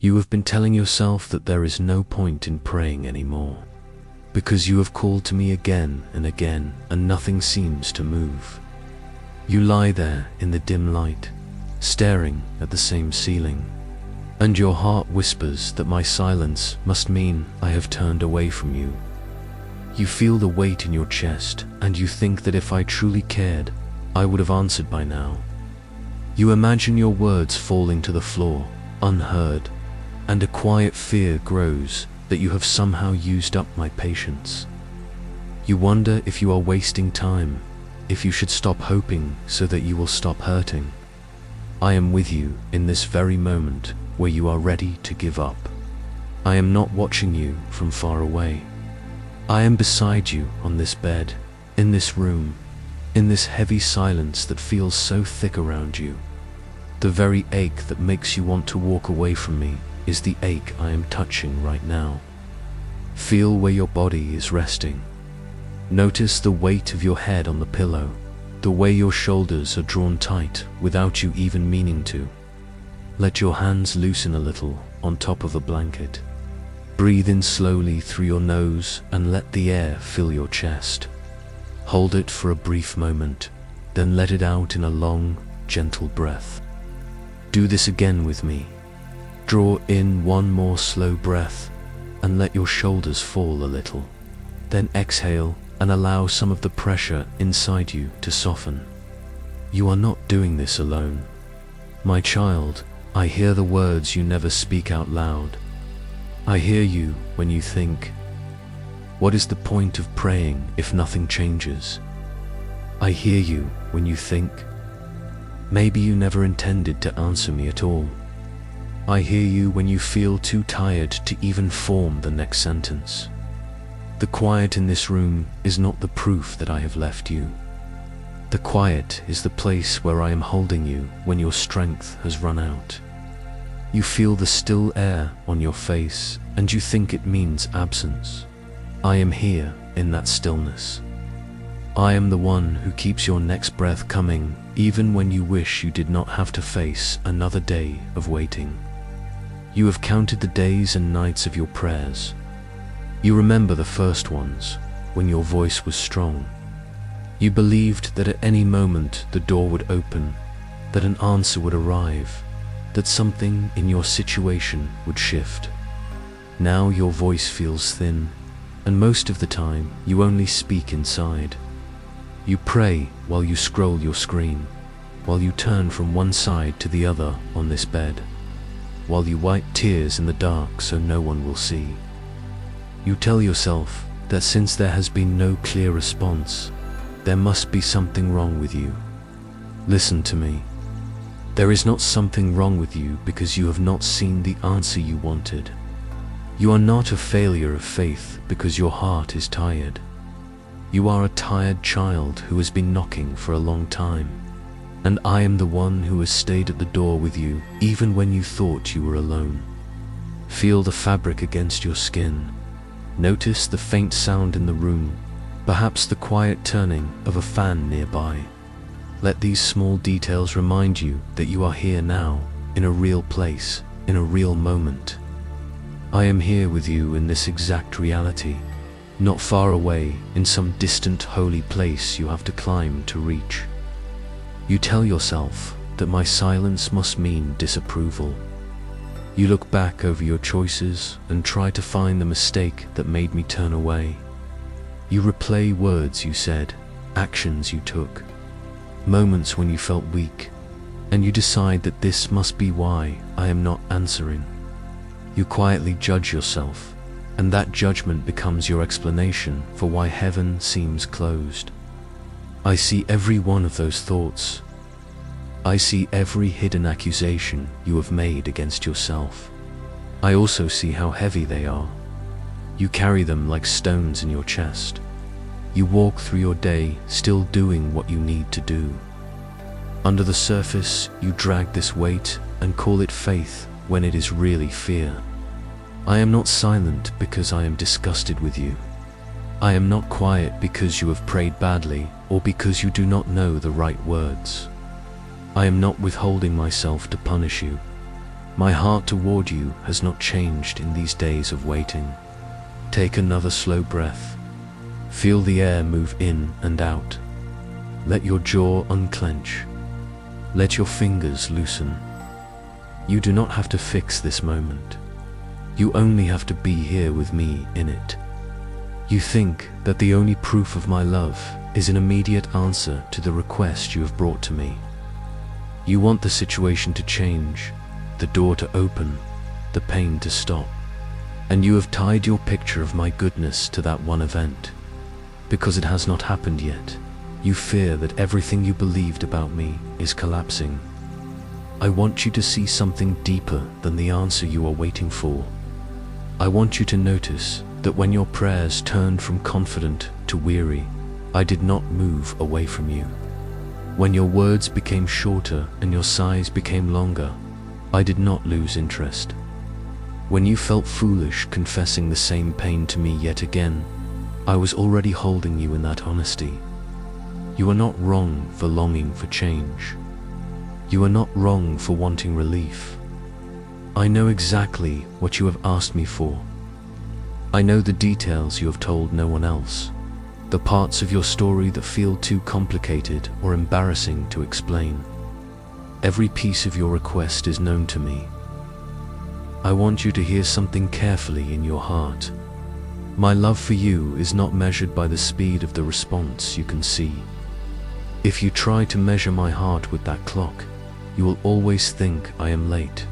You have been telling yourself that there is no point in praying anymore, because you have called to me again and again, and nothing seems to move. You lie there in the dim light, staring at the same ceiling, and your heart whispers that my silence must mean I have turned away from you. You feel the weight in your chest, and you think that if I truly cared, I would have answered by now. You imagine your words falling to the floor, unheard, and a quiet fear grows that you have somehow used up my patience. You wonder if you are wasting time, if you should stop hoping so that you will stop hurting. I am with you in this very moment where you are ready to give up. I am not watching you from far away. I am beside you on this bed, in this room, in this heavy silence that feels so thick around you. The very ache that makes you want to walk away from me is the ache I am touching right now. Feel where your body is resting. Notice the weight of your head on the pillow, the way your shoulders are drawn tight without you even meaning to. Let your hands loosen a little on top of the blanket. Breathe in slowly through your nose and let the air fill your chest. Hold it for a brief moment, then let it out in a long, gentle breath. Do this again with me. Draw in one more slow breath and let your shoulders fall a little. Then exhale and allow some of the pressure inside you to soften. You are not doing this alone. My child, I hear the words you never speak out loud. I hear you when you think, what is the point of praying if nothing changes? I hear you when you think, maybe you never intended to answer me at all. I hear you when you feel too tired to even form the next sentence. The quiet in this room is not the proof that I have left you. The quiet is the place where I am holding you when your strength has run out. You feel the still air on your face and you think it means absence. I am here in that stillness. I am the one who keeps your next breath coming even when you wish you did not have to face another day of waiting. You have counted the days and nights of your prayers. You remember the first ones, when your voice was strong. You believed that at any moment the door would open, that an answer would arrive, that something in your situation would shift. Now your voice feels thin, and most of the time you only speak inside. You pray while you scroll your screen, while you turn from one side to the other on this bed, while you wipe tears in the dark so no one will see. You tell yourself that since there has been no clear response, there must be something wrong with you. Listen to me. There is not something wrong with you because you have not seen the answer you wanted. You are not a failure of faith because your heart is tired. You are a tired child who has been knocking for a long time, and I am the one who has stayed at the door with you even when you thought you were alone. Feel the fabric against your skin. Notice the faint sound in the room, perhaps the quiet turning of a fan nearby. Let these small details remind you that you are here now, in a real place, in a real moment. I am here with you in this exact reality, not far away in some distant holy place you have to climb to reach. You tell yourself that my silence must mean disapproval. You look back over your choices and try to find the mistake that made me turn away. You replay words you said, actions you took, moments when you felt weak, and you decide that this must be why I am not answering. You quietly judge yourself, and that judgment becomes your explanation for why heaven seems closed. I see every one of those thoughts. I see every hidden accusation you have made against yourself. I also see how heavy they are. You carry them like stones in your chest. You walk through your day still doing what you need to do. Under the surface, you drag this weight and call it faith when it is really fear. I am not silent because I am disgusted with you. I am not quiet because you have prayed badly or because you do not know the right words. I am not withholding myself to punish you. My heart toward you has not changed in these days of waiting. Take another slow breath. Feel the air move in and out. Let your jaw unclench. Let your fingers loosen. You do not have to fix this moment. You only have to be here with me in it. You think that the only proof of my love is an immediate answer to the request you have brought to me. You want the situation to change, the door to open, the pain to stop. And you have tied your picture of my goodness to that one event. Because it has not happened yet, you fear that everything you believed about me is collapsing. I want you to see something deeper than the answer you are waiting for. I want you to notice that when your prayers turned from confident to weary, I did not move away from you. When your words became shorter and your sighs became longer, I did not lose interest. When you felt foolish confessing the same pain to me yet again, I was already holding you in that honesty. You are not wrong for longing for change. You are not wrong for wanting relief. I know exactly what you have asked me for. I know the details you have told no one else, the parts of your story that feel too complicated or embarrassing to explain. Every piece of your request is known to me. I want you to hear something carefully in your heart. My love for you is not measured by the speed of the response you can see. If you try to measure my heart with that clock, you will always think I am late.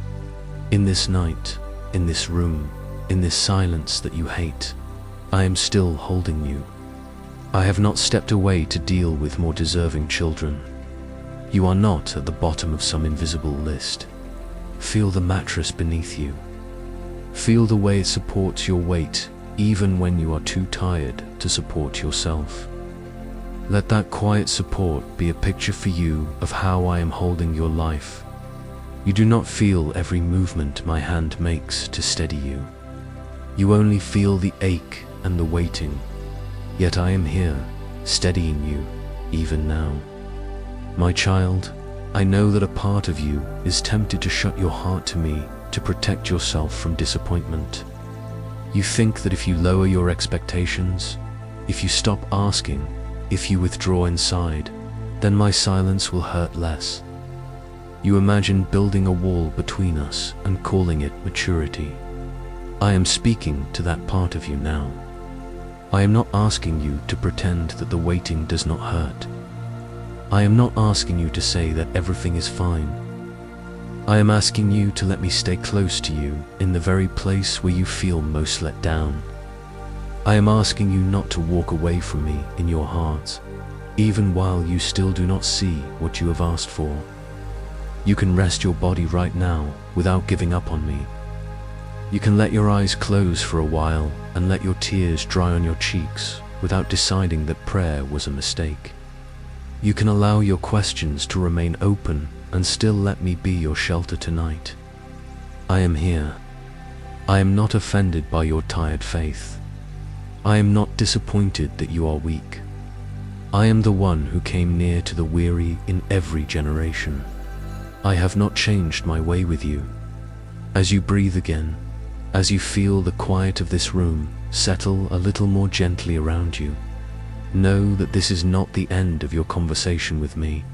In this night, in this room, in this silence that you hate, I am still holding you. I have not stepped away to deal with more deserving children. You are not at the bottom of some invisible list. Feel the mattress beneath you. Feel the way it supports your weight, even when you are too tired to support yourself. Let that quiet support be a picture for you of how I am holding your life. You do not feel every movement my hand makes to steady you. You only feel the ache and the waiting. Yet I am here, steadying you, even now. My child, I know that a part of you is tempted to shut your heart to me to protect yourself from disappointment. You think that if you lower your expectations, if you stop asking, if you withdraw inside, then my silence will hurt less. You imagine building a wall between us and calling it maturity. I am speaking to that part of you now. I am not asking you to pretend that the waiting does not hurt. I am not asking you to say that everything is fine. I am asking you to let me stay close to you in the very place where you feel most let down. I am asking you not to walk away from me in your heart, even while you still do not see what you have asked for. You can rest your body right now without giving up on me. You can let your eyes close for a while and let your tears dry on your cheeks without deciding that prayer was a mistake. You can allow your questions to remain open and still let me be your shelter tonight. I am here. I am not offended by your tired faith. I am not disappointed that you are weak. I am the one who came near to the weary in every generation. I have not changed my way with you. As you breathe again, as you feel the quiet of this room settle a little more gently around you, know that this is not the end of your conversation with me.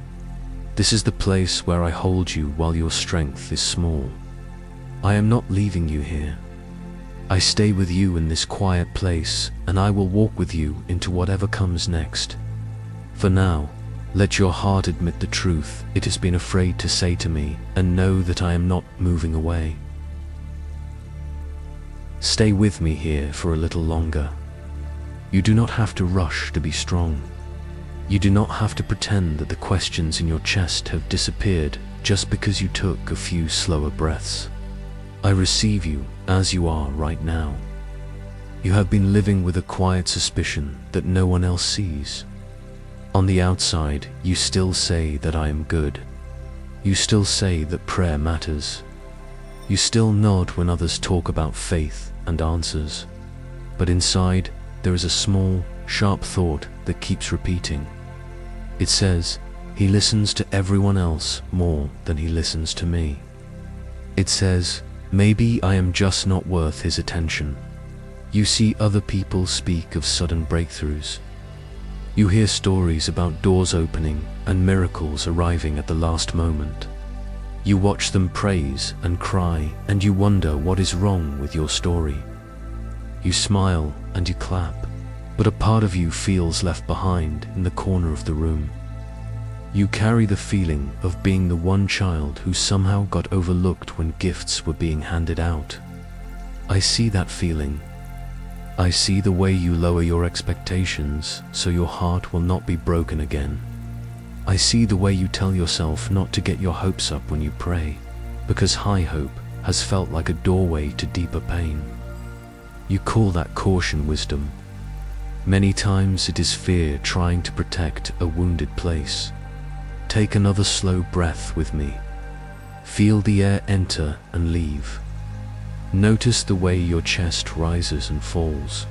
This is the place where I hold you while your strength is small. I am not leaving you here. I stay with you in this quiet place, and I will walk with you into whatever comes next. For now, let your heart admit the truth it has been afraid to say to me, and know that I am not moving away. Stay with me here for a little longer. You do not have to rush to be strong. You do not have to pretend that the questions in your chest have disappeared just because you took a few slower breaths. I receive you as you are right now. You have been living with a quiet suspicion that no one else sees. On the outside, you still say that I am good. You still say that prayer matters. You still nod when others talk about faith and answers. But inside, there is a small, sharp thought that keeps repeating. It says, he listens to everyone else more than he listens to me. It says, maybe I am just not worth his attention. You see other people speak of sudden breakthroughs. You hear stories about doors opening and miracles arriving at the last moment. You watch them praise and cry, and you wonder what is wrong with your story. You smile and you clap, but a part of you feels left behind in the corner of the room. You carry the feeling of being the one child who somehow got overlooked when gifts were being handed out. I see that feeling. I see the way you lower your expectations so your heart will not be broken again. I see the way you tell yourself not to get your hopes up when you pray, because high hope has felt like a doorway to deeper pain. You call that caution wisdom. Many times it is fear trying to protect a wounded place. Take another slow breath with me. Feel the air enter and leave. Notice the way your chest rises and falls.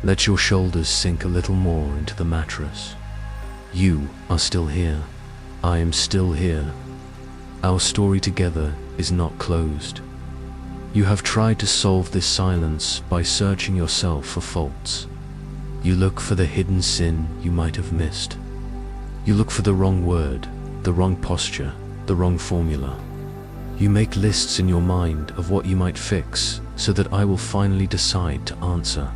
Let your shoulders sink a little more into the mattress. You are still here. I am still here. Our story together is not closed. You have tried to solve this silence by searching yourself for faults. You look for the hidden sin you might have missed. You look for the wrong word, the wrong posture, the wrong formula. You make lists in your mind of what you might fix so that I will finally decide to answer.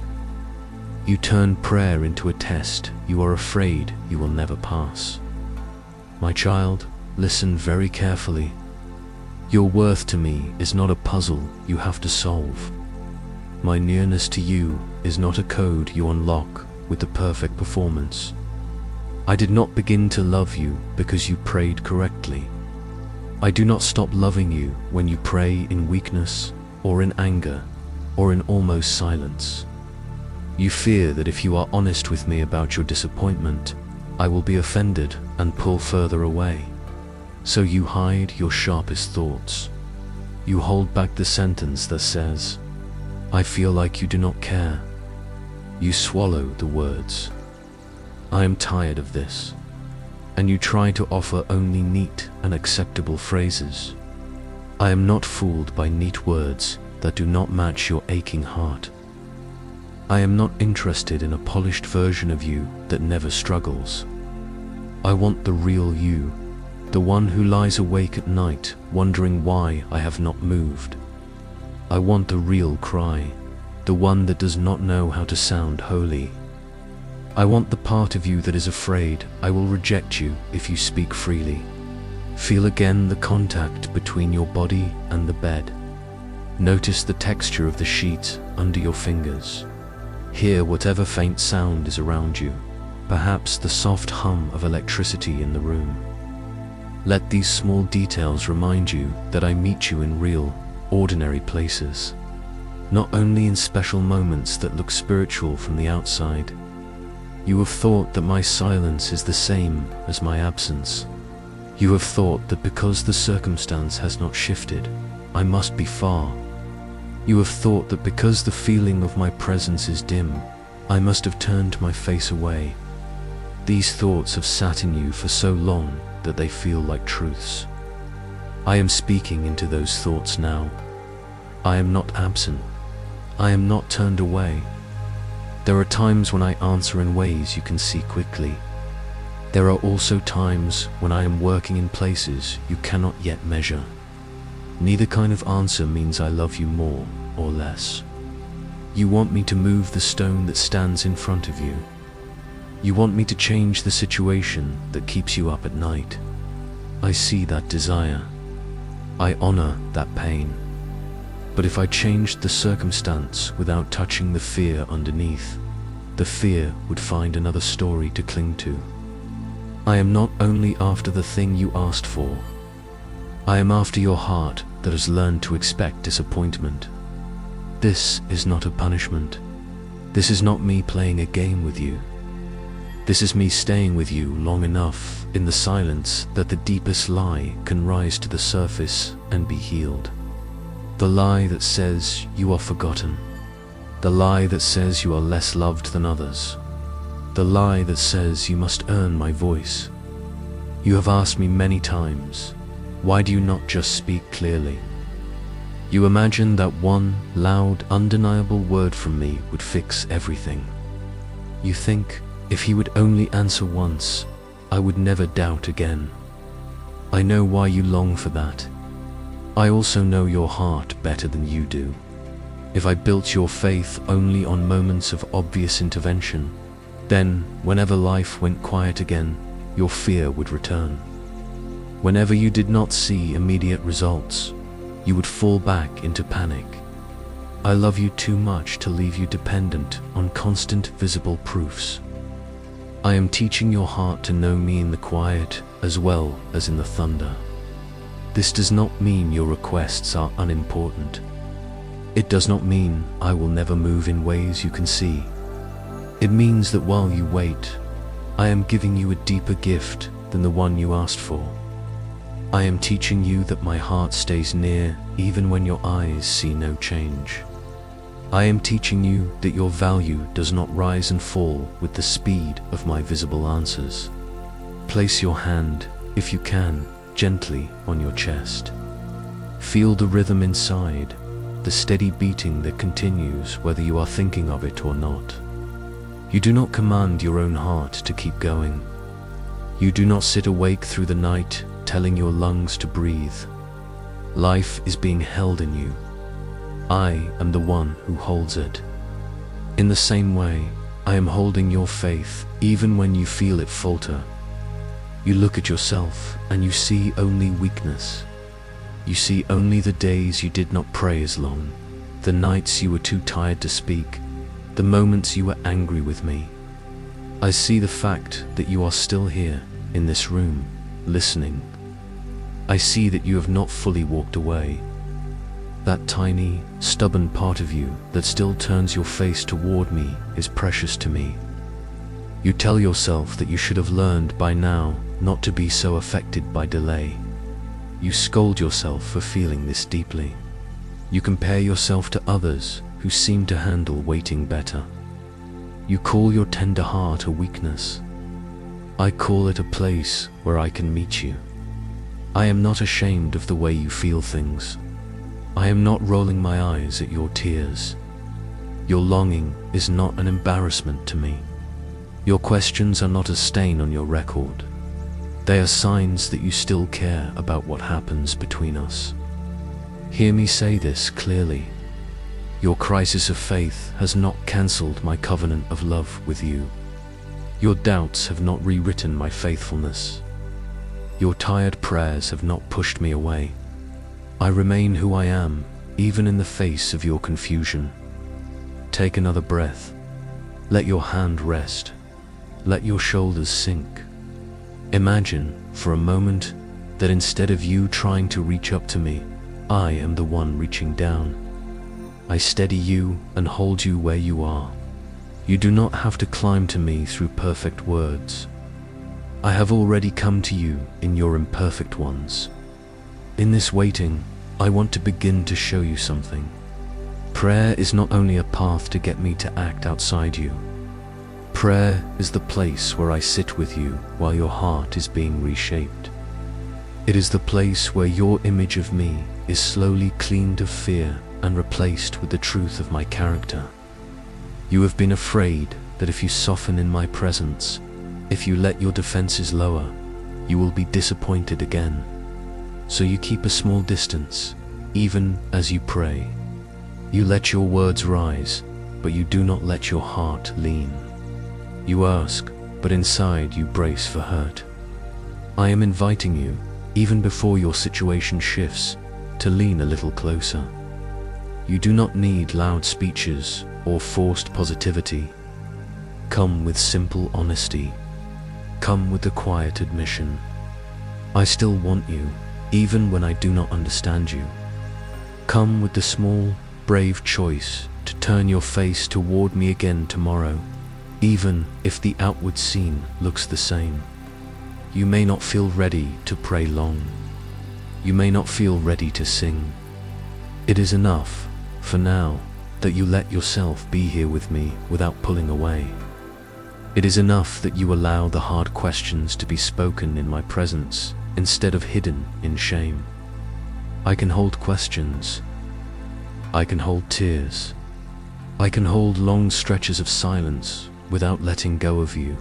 You turn prayer into a test you are afraid you will never pass. My child, listen very carefully. Your worth to me is not a puzzle you have to solve. My nearness to you is not a code you unlock with the perfect performance. I did not begin to love you because you prayed correctly. I do not stop loving you when you pray in weakness, or in anger, or in almost silence. You fear that if you are honest with me about your disappointment, I will be offended and pull further away. So you hide your sharpest thoughts. You hold back the sentence that says, I feel like you do not care. You swallow the words, I am tired of this. And you try to offer only neat and acceptable phrases. I am not fooled by neat words that do not match your aching heart. I am not interested in a polished version of you that never struggles. I want the real you, the one who lies awake at night wondering why I have not moved. I want the real cry, the one that does not know how to sound holy. I want the part of you that is afraid I will reject you if you speak freely. Feel again the contact between your body and the bed. Notice the texture of the sheet under your fingers. Hear whatever faint sound is around you, perhaps the soft hum of electricity in the room. Let these small details remind you that I meet you in real, ordinary places, not only in special moments that look spiritual from the outside. You have thought that my silence is the same as my absence. You have thought that because the circumstance has not shifted, I must be far. You have thought that because the feeling of my presence is dim, I must have turned my face away. These thoughts have sat in you for so long that they feel like truths. I am speaking into those thoughts now. I am not absent. I am not turned away. There are times when I answer in ways you can see quickly. There are also times when I am working in places you cannot yet measure. Neither kind of answer means I love you more or less. You want me to move the stone that stands in front of you. You want me to change the situation that keeps you up at night. I see that desire. I honor that pain. But if I changed the circumstance without touching the fear underneath, the fear would find another story to cling to. I am not only after the thing you asked for. I am after your heart that has learned to expect disappointment. This is not a punishment. This is not me playing a game with you. This is me staying with you long enough in the silence that the deepest lie can rise to the surface and be healed. The lie that says you are forgotten. The lie that says you are less loved than others. The lie that says you must earn my voice. You have asked me many times, why do you not just speak clearly? You imagine that one loud, undeniable word from me would fix everything. You think, if he would only answer once, I would never doubt again. I know why you long for that. I also know your heart better than you do. If I built your faith only on moments of obvious intervention, then, whenever life went quiet again, your fear would return. Whenever you did not see immediate results, you would fall back into panic. I love you too much to leave you dependent on constant visible proofs. I am teaching your heart to know me in the quiet as well as in the thunder. This does not mean your requests are unimportant. It does not mean I will never move in ways you can see. It means that while you wait, I am giving you a deeper gift than the one you asked for. I am teaching you that my heart stays near even when your eyes see no change. I am teaching you that your value does not rise and fall with the speed of my visible answers. Place your hand, if you can, gently on your chest. Feel the rhythm inside, the steady beating that continues whether you are thinking of it or not. You do not command your own heart to keep going. You do not sit awake through the night telling your lungs to breathe. Life is being held in you. I am the one who holds it. In the same way, I am holding your faith even when you feel it falter. You look at yourself and you see only weakness. You see only the days you did not pray as long, the nights you were too tired to speak, the moments you were angry with me. I see the fact that you are still here, in this room, listening. I see that you have not fully walked away. That tiny, stubborn part of you that still turns your face toward me is precious to me. You tell yourself that you should have learned by now not to be so affected by delay. You scold yourself for feeling this deeply. You compare yourself to others who seem to handle waiting better. You call your tender heart a weakness. I call it a place where I can meet you. I am not ashamed of the way you feel things. I am not rolling my eyes at your tears. Your longing is not an embarrassment to me. Your questions are not a stain on your record. They are signs that you still care about what happens between us. Hear me say this clearly. Your crisis of faith has not cancelled my covenant of love with you. Your doubts have not rewritten my faithfulness. Your tired prayers have not pushed me away. I remain who I am, even in the face of your confusion. Take another breath. Let your hand rest. Let your shoulders sink. Imagine, for a moment, that instead of you trying to reach up to me, I am the one reaching down. I steady you and hold you where you are. You do not have to climb to me through perfect words. I have already come to you in your imperfect ones. In this waiting, I want to begin to show you something. Prayer is not only a path to get me to act outside you. Prayer is the place where I sit with you while your heart is being reshaped. It is the place where your image of me is slowly cleaned of fear and replaced with the truth of my character. You have been afraid that if you soften in my presence, if you let your defenses lower, you will be disappointed again. So you keep a small distance, even as you pray. You let your words rise, but you do not let your heart lean. You ask, but inside you brace for hurt. I am inviting you, even before your situation shifts, to lean a little closer. You do not need loud speeches or forced positivity. Come with simple honesty. Come with the quiet admission. I still want you, even when I do not understand you. Come with the small, brave choice to turn your face toward me again tomorrow, even if the outward scene looks the same. You may not feel ready to pray long. You may not feel ready to sing. It is enough, for now, that you let yourself be here with me without pulling away. It is enough that you allow the hard questions to be spoken in my presence instead of hidden in shame. I can hold questions, I can hold tears. I can hold long stretches of silence without letting go of you.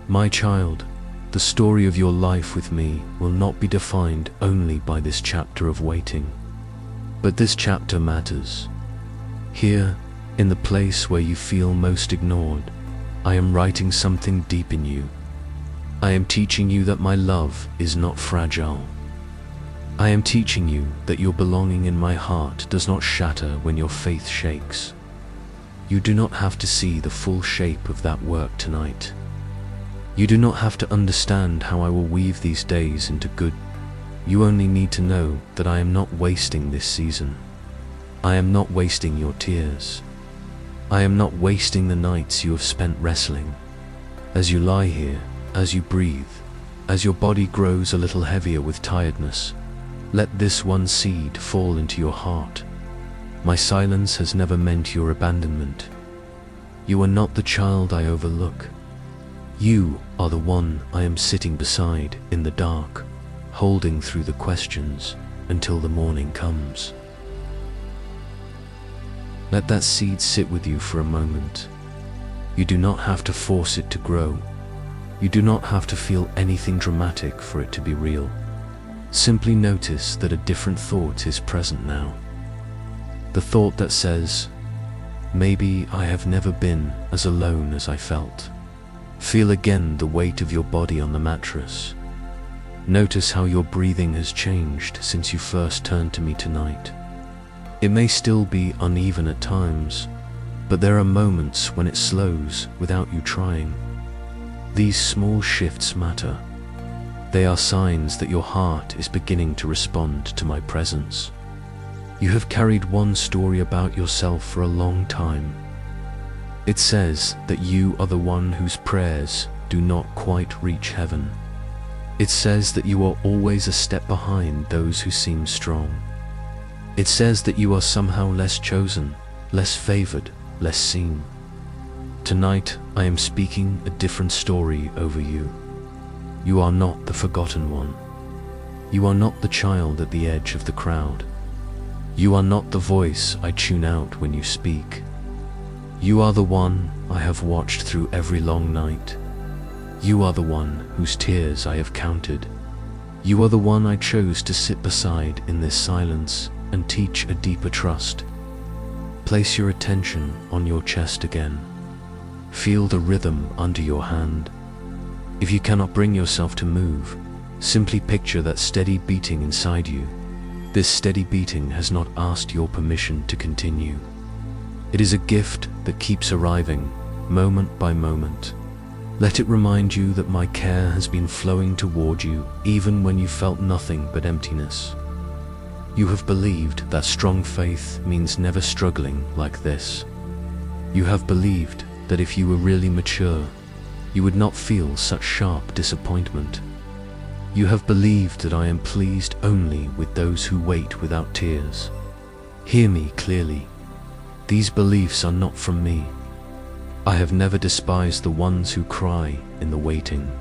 My child, the story of your life with me will not be defined only by this chapter of waiting. But this chapter matters. Here, in the place where you feel most ignored, I am writing something deep in you. I am teaching you that my love is not fragile. I am teaching you that your belonging in my heart does not shatter when your faith shakes. You do not have to see the full shape of that work tonight. You do not have to understand how I will weave these days into good. You only need to know that I am not wasting this season. I am not wasting your tears. I am not wasting the nights you have spent wrestling. As you lie here, as you breathe, as your body grows a little heavier with tiredness, let this one seed fall into your heart. My silence has never meant your abandonment. You are not the child I overlook. You are the one I am sitting beside in the dark, holding through the questions until the morning comes. Let that seed sit with you for a moment. You do not have to force it to grow. You do not have to feel anything dramatic for it to be real. Simply notice that a different thought is present now. The thought that says, maybe I have never been as alone as I felt. Feel again the weight of your body on the mattress. Notice how your breathing has changed since you first turned to me tonight. It may still be uneven at times, but there are moments when it slows without you trying. These small shifts matter. They are signs that your heart is beginning to respond to my presence. You have carried one story about yourself for a long time. It says that you are the one whose prayers do not quite reach heaven. It says that you are always a step behind those who seem strong. It says that you are somehow less chosen, less favored, less seen. Tonight, I am speaking a different story over you. You are not the forgotten one. You are not the child at the edge of the crowd. You are not the voice I tune out when you speak. You are the one I have watched through every long night. You are the one whose tears I have counted. You are the one I chose to sit beside in this silence and teach a deeper trust. Place your attention on your chest again. Feel the rhythm under your hand. If you cannot bring yourself to move, simply picture that steady beating inside you. This steady beating has not asked your permission to continue. It is a gift that keeps arriving, moment by moment. Let it remind you that my care has been flowing toward you even when you felt nothing but emptiness. You have believed that strong faith means never struggling like this. You have believed that if you were really mature, you would not feel such sharp disappointment. You have believed that I am pleased only with those who wait without tears. Hear me clearly. These beliefs are not from me. I have never despised the ones who cry in the waiting.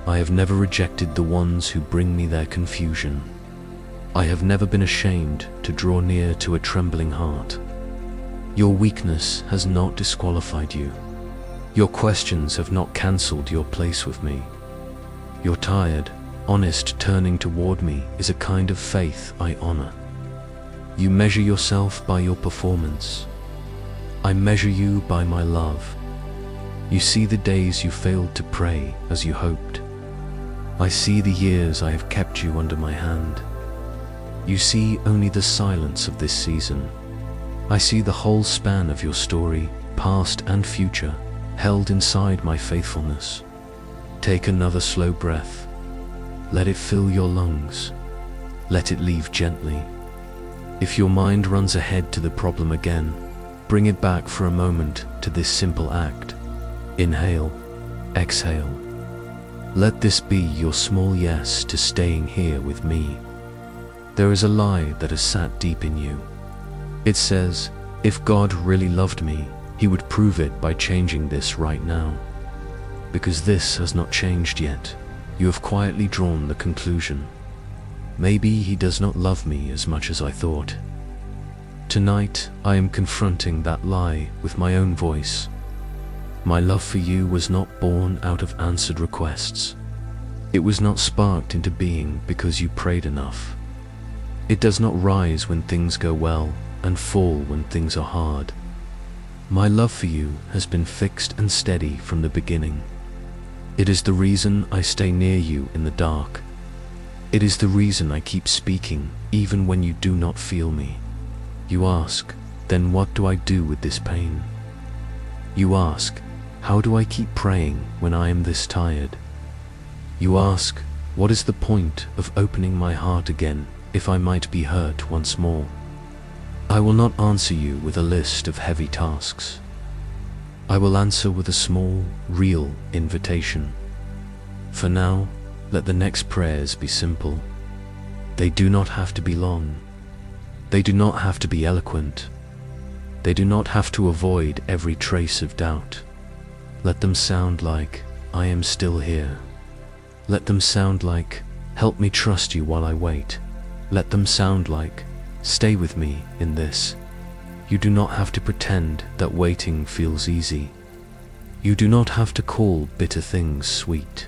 I have never rejected the ones who bring me their confusion. I have never been ashamed to draw near to a trembling heart. Your weakness has not disqualified you. Your questions have not cancelled your place with me. Your tired, honest turning toward me is a kind of faith I honor. You measure yourself by your performance. I measure you by my love. You see the days you failed to pray as you hoped. I see the years I have kept you under my hand. You see only the silence of this season. I see the whole span of your story, past and future, held inside my faithfulness. Take another slow breath. Let it fill your lungs. Let it leave gently. If your mind runs ahead to the problem again, bring it back for a moment to this simple act. Inhale, exhale. Let this be your small yes to staying here with me. There is a lie that has sat deep in you. It says, if God really loved me, He would prove it by changing this right now. Because this has not changed yet, you have quietly drawn the conclusion. Maybe He does not love me as much as I thought. Tonight, I am confronting that lie with my own voice. My love for you was not born out of answered requests. It was not sparked into being because you prayed enough. It does not rise when things go well and fall when things are hard. My love for you has been fixed and steady from the beginning. It is the reason I stay near you in the dark. It is the reason I keep speaking even when you do not feel me. You ask, then what do I do with this pain? You ask, how do I keep praying when I am this tired? You ask, what is the point of opening my heart again if I might be hurt once more? I will not answer you with a list of heavy tasks. I will answer with a small, real invitation. For now, let the next prayers be simple. They do not have to be long. They do not have to be eloquent. They do not have to avoid every trace of doubt. Let them sound like, I am still here. Let them sound like, help me trust you while I wait. Let them sound like, stay with me in this. You do not have to pretend that waiting feels easy. You do not have to call bitter things sweet.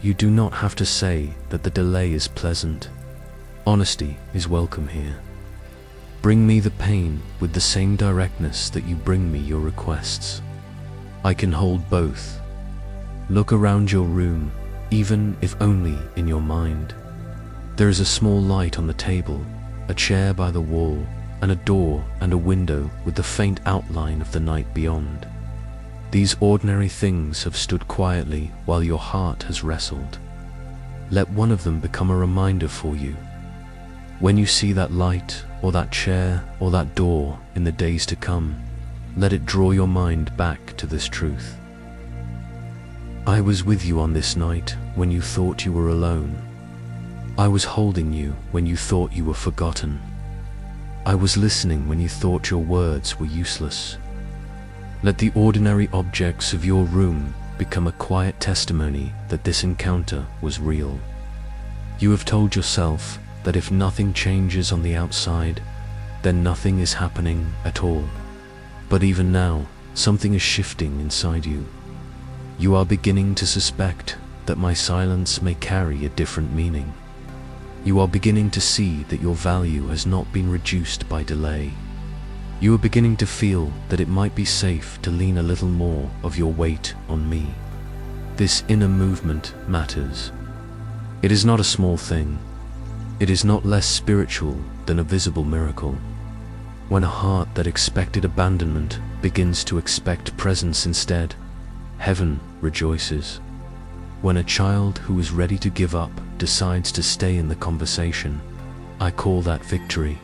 You do not have to say that the delay is pleasant. Honesty is welcome here. Bring me the pain with the same directness that you bring me your requests. I can hold both. Look around your room, even if only in your mind. There is a small light on the table, a chair by the wall, and a door and a window with the faint outline of the night beyond. These ordinary things have stood quietly while your heart has wrestled. Let one of them become a reminder for you. When you see that light, or that chair, or that door in the days to come, let it draw your mind back to this truth. I was with you on this night when you thought you were alone. I was holding you when you thought you were forgotten. I was listening when you thought your words were useless. Let the ordinary objects of your room become a quiet testimony that this encounter was real. You have told yourself that if nothing changes on the outside, then nothing is happening at all. But even now, something is shifting inside you. You are beginning to suspect that my silence may carry a different meaning. You are beginning to see that your value has not been reduced by delay. You are beginning to feel that it might be safe to lean a little more of your weight on me. This inner movement matters. It is not a small thing. It is not less spiritual than a visible miracle. When a heart that expected abandonment begins to expect presence instead, heaven rejoices. When a child who is ready to give up decides to stay in the conversation, I call that victory.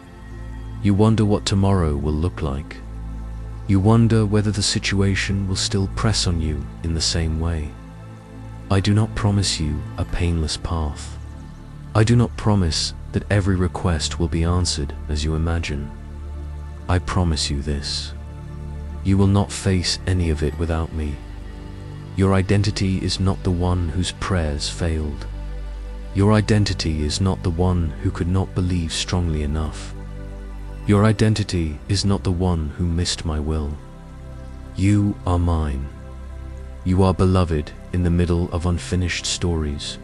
You wonder what tomorrow will look like. You wonder whether the situation will still press on you in the same way. I do not promise you a painless path. I do not promise that every request will be answered as you imagine. I promise you this: you will not face any of it without me. Your identity is not the one whose prayers failed. Your identity is not the one who could not believe strongly enough. Your identity is not the one who missed my will. You are mine. You are beloved in the middle of unfinished stories.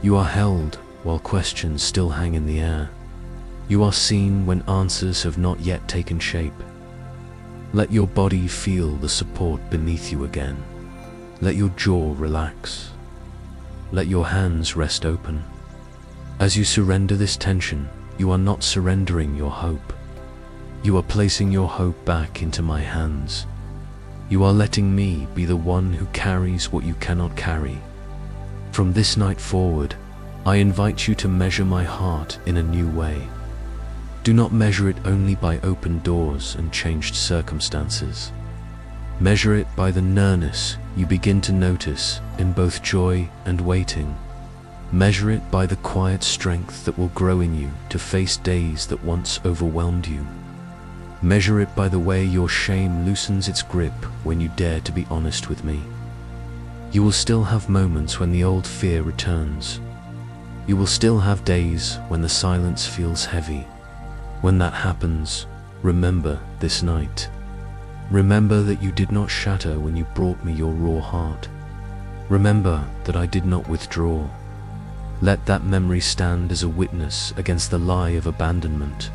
You are held while questions still hang in the air. You are seen when answers have not yet taken shape. Let your body feel the support beneath you again. Let your jaw relax. Let your hands rest open. As you surrender this tension, you are not surrendering your hope. You are placing your hope back into my hands. You are letting me be the one who carries what you cannot carry. From this night forward, I invite you to measure my heart in a new way. Do not measure it only by open doors and changed circumstances. Measure it by the nearness you begin to notice in both joy and waiting. Measure it by the quiet strength that will grow in you to face days that once overwhelmed you. Measure it by the way your shame loosens its grip when you dare to be honest with me. You will still have moments when the old fear returns. You will still have days when the silence feels heavy. When that happens, Remember this night. Remember that you did not shatter when you brought me your raw heart. Remember that I did not withdraw. Let that memory stand as a witness against the lie of abandonment.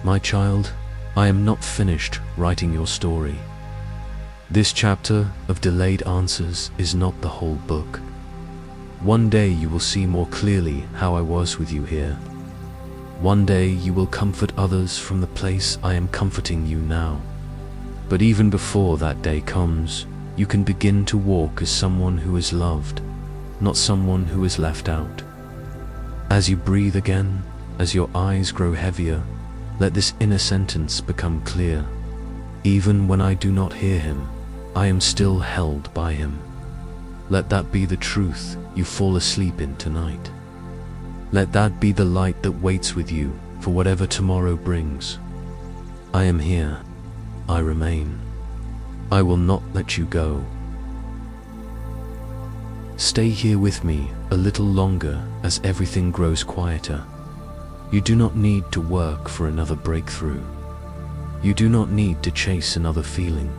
My child, I am not finished writing your story. This chapter of delayed answers is not the whole book. One day you will see more clearly how I was with you here. One day you will comfort others from the place I am comforting you now. But even before that day comes, you can begin to walk as someone who is loved, not someone who is left out. As you breathe again, as your eyes grow heavier, let this inner sentence become clear. Even when I do not hear him, I am still held by him. Let that be the truth you fall asleep in tonight. Let that be the light that waits with you for whatever tomorrow brings. I am here. I remain. I will not let you go. Stay here with me a little longer as everything grows quieter. You do not need to work for another breakthrough. You do not need to chase another feeling.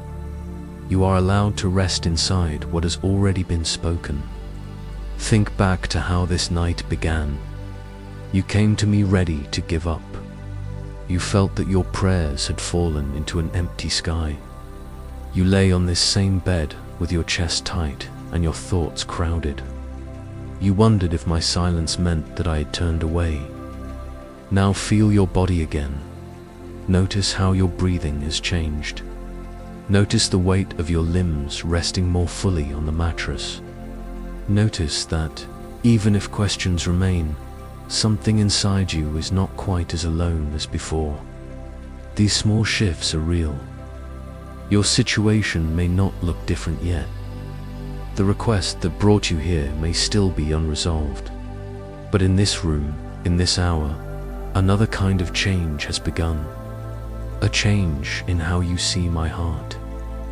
You are allowed to rest inside what has already been spoken. Think back to how this night began. You came to me ready to give up. You felt that your prayers had fallen into an empty sky. You lay on this same bed with your chest tight and your thoughts crowded. You wondered if my silence meant that I had turned away. Now feel your body again. Notice how your breathing has changed. Notice the weight of your limbs resting more fully on the mattress. Notice that, even if questions remain, something inside you is not quite as alone as before. These small shifts are real. Your situation may not look different yet. The request that brought you here may still be unresolved. But in this room, in this hour, another kind of change has begun. A change in how you see my heart.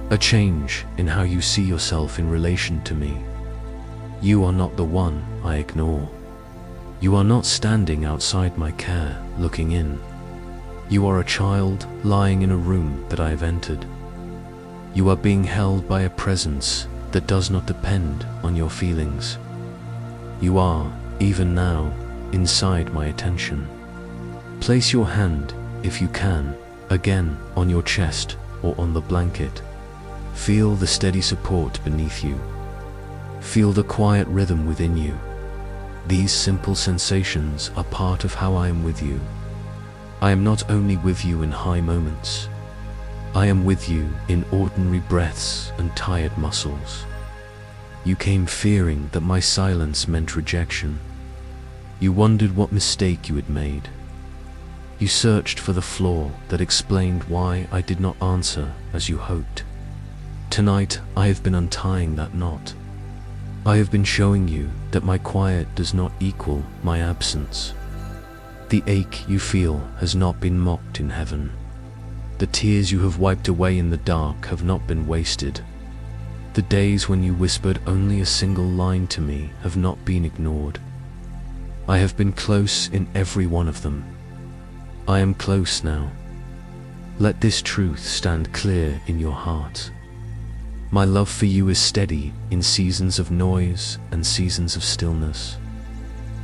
A change in how you see yourself in relation to me. You are not the one I ignore. You are not standing outside my care, looking in. You are a child lying in a room that I have entered. You are being held by a presence that does not depend on your feelings. You are, even now, inside my attention. Place your hand, if you can, again on your chest or on the blanket. Feel the steady support beneath you. Feel the quiet rhythm within you. These simple sensations are part of how I am with you. I am not only with you in high moments. I am with you in ordinary breaths and tired muscles. You came fearing that my silence meant rejection. You wondered what mistake you had made. You searched for the flaw that explained why I did not answer as you hoped. Tonight I have been untying that knot. I have been showing you that my quiet does not equal my absence. The ache you feel has not been mocked in heaven. The tears you have wiped away in the dark have not been wasted. The days when you whispered only a single line to me have not been ignored. I have been close in every one of them. I am close now. Let this truth stand clear in your heart. My love for you is steady in seasons of noise and seasons of stillness.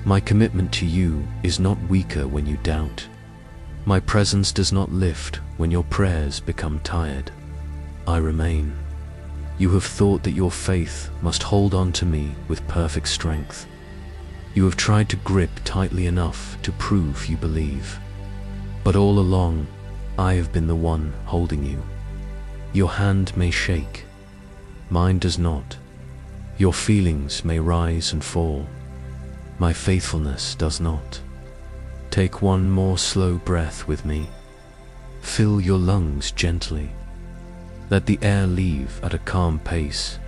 My commitment to you is not weaker when you doubt. My presence does not lift when your prayers become tired. I remain. You have thought that your faith must hold on to me with perfect strength. You have tried to grip tightly enough to prove you believe. But all along, I have been the one holding you. Your hand may shake. Mine does not. Your feelings may rise and fall. My faithfulness does not. Take one more slow breath with me. Fill your lungs gently. Let the air leave at a calm pace.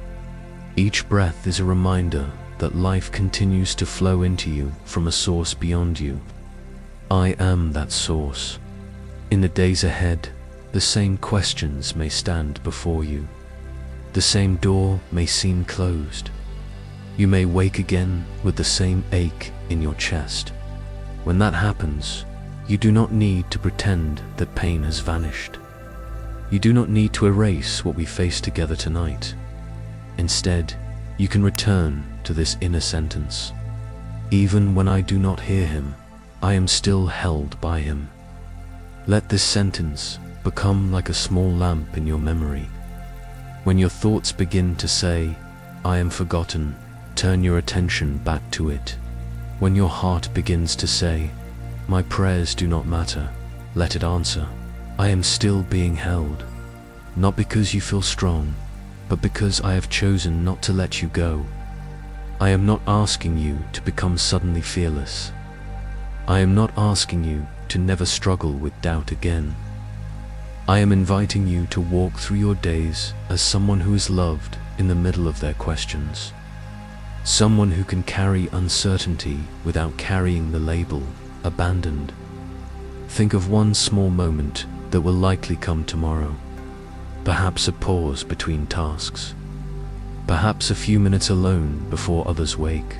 Each breath is a reminder that life continues to flow into you from a source beyond you. I am that source. In the days ahead, the same questions may stand before you. The same door may seem closed. You may wake again with the same ache in your chest. When that happens, You do not need to pretend that pain has vanished. You do not need to erase what we face together tonight. Instead, you can return to this inner sentence. Even when I do not hear him, I am still held by him. Let this sentence become like a small lamp in your memory. When your thoughts begin to say, I am forgotten, turn your attention back to it. When your heart begins to say, my prayers do not matter, let it answer, I am still being held. Not because you feel strong, but because I have chosen not to let you go. I am not asking you to become suddenly fearless. I am not asking you to never struggle with doubt again. I am inviting you to walk through your days as someone who is loved in the middle of their questions. Someone who can carry uncertainty without carrying the label abandoned. Think of one small moment that will likely come tomorrow. Perhaps a pause between tasks. Perhaps a few minutes alone before others wake.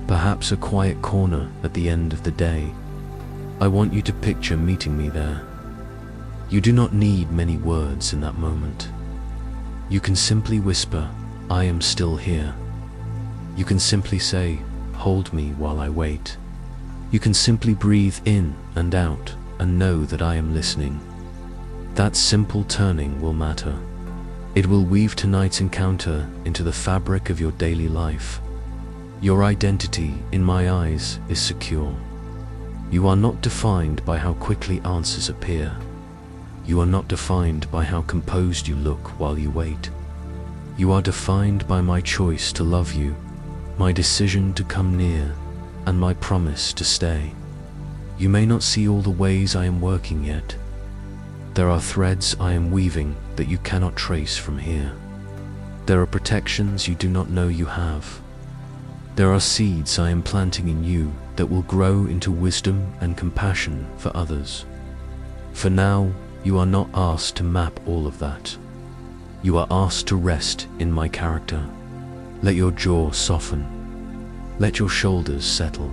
Perhaps a quiet corner at the end of the day. I want you to picture meeting me there. You do not need many words in that moment. You can simply whisper, I am still here. You can simply say, hold me while I wait. You can simply breathe in and out and know that I am listening. That simple turning will matter. It will weave tonight's encounter into the fabric of your daily life. Your identity, in my eyes, is secure. You are not defined by how quickly answers appear. You are not defined by how composed you look while you wait. You are defined by my choice to love you, my decision to come near, and my promise to stay. You may not see all the ways I am working yet. There are threads I am weaving that you cannot trace from here. There are protections you do not know you have. There are seeds I am planting in you that will grow into wisdom and compassion for others. For now, you are not asked to map all of that. You are asked to rest in my character. Let your jaw soften. Let your shoulders settle.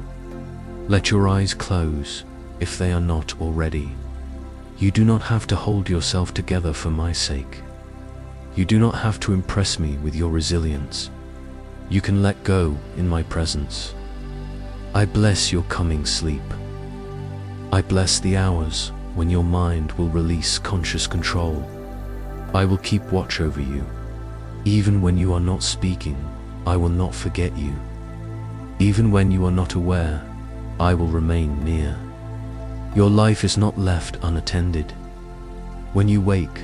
Let your eyes close if they are not already. You do not have to hold yourself together for my sake. You do not have to impress me with your resilience. You can let go in my presence. I bless your coming sleep. I bless the hours when your mind will release conscious control. I will keep watch over you. Even when you are not speaking, I will not forget you. Even when you are not aware, I will remain near. Your life is not left unattended. When you wake,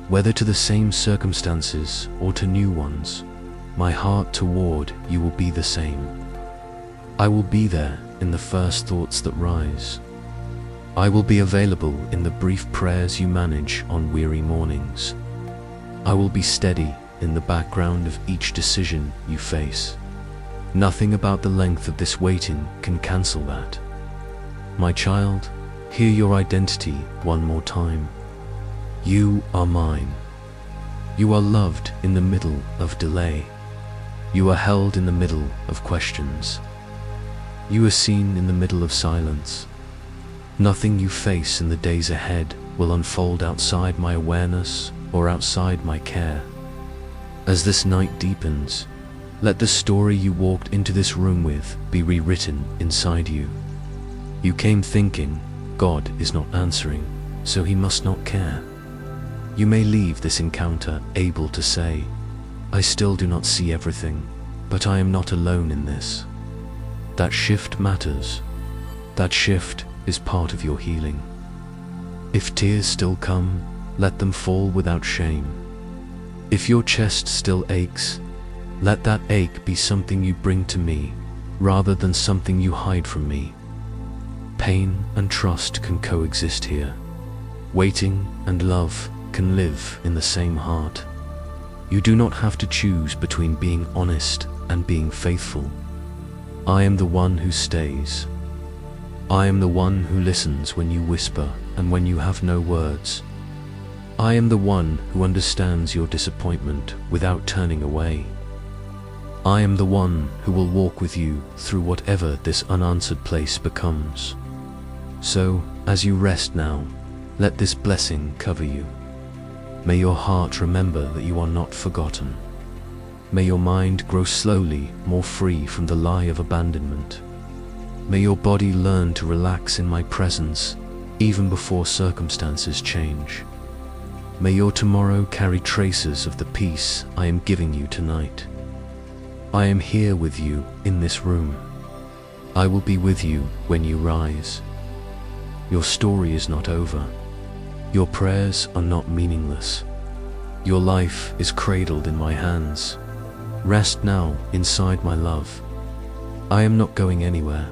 whether to the same circumstances or to new ones, my heart toward you will be the same. I will be there in the first thoughts that rise. I will be available in the brief prayers you manage on weary mornings. I will be steady in the background of each decision you face. Nothing about the length of this waiting can cancel that. My child, hear your identity one more time. You are mine. You are loved in the middle of delay. You are held in the middle of questions. You are seen in the middle of silence. Nothing you face in the days ahead will unfold outside my awareness or outside my care. As this night deepens, let the story you walked into this room with be rewritten inside you. You came thinking, God is not answering, so he must not care. You may leave this encounter able to say, I still do not see everything, but I am not alone in this. That shift matters. That shift is part of your healing. If tears still come, let them fall without shame. If your chest still aches, let that ache be something you bring to me, rather than something you hide from me. Pain and trust can coexist here. Waiting and love can live in the same heart. You do not have to choose between being honest and being faithful. I am the one who stays. I am the one who listens when you whisper and when you have no words. I am the one who understands your disappointment without turning away. I am the one who will walk with you through whatever this unanswered place becomes. So, as you rest now, let this blessing cover you. May your heart remember that you are not forgotten. May your mind grow slowly more free from the lie of abandonment. May your body learn to relax in my presence, even before circumstances change. May your tomorrow carry traces of the peace I am giving you tonight. I am here with you in this room. I will be with you when you rise. Your story is not over. Your prayers are not meaningless. Your life is cradled in my hands. Rest now inside my love. I am not going anywhere.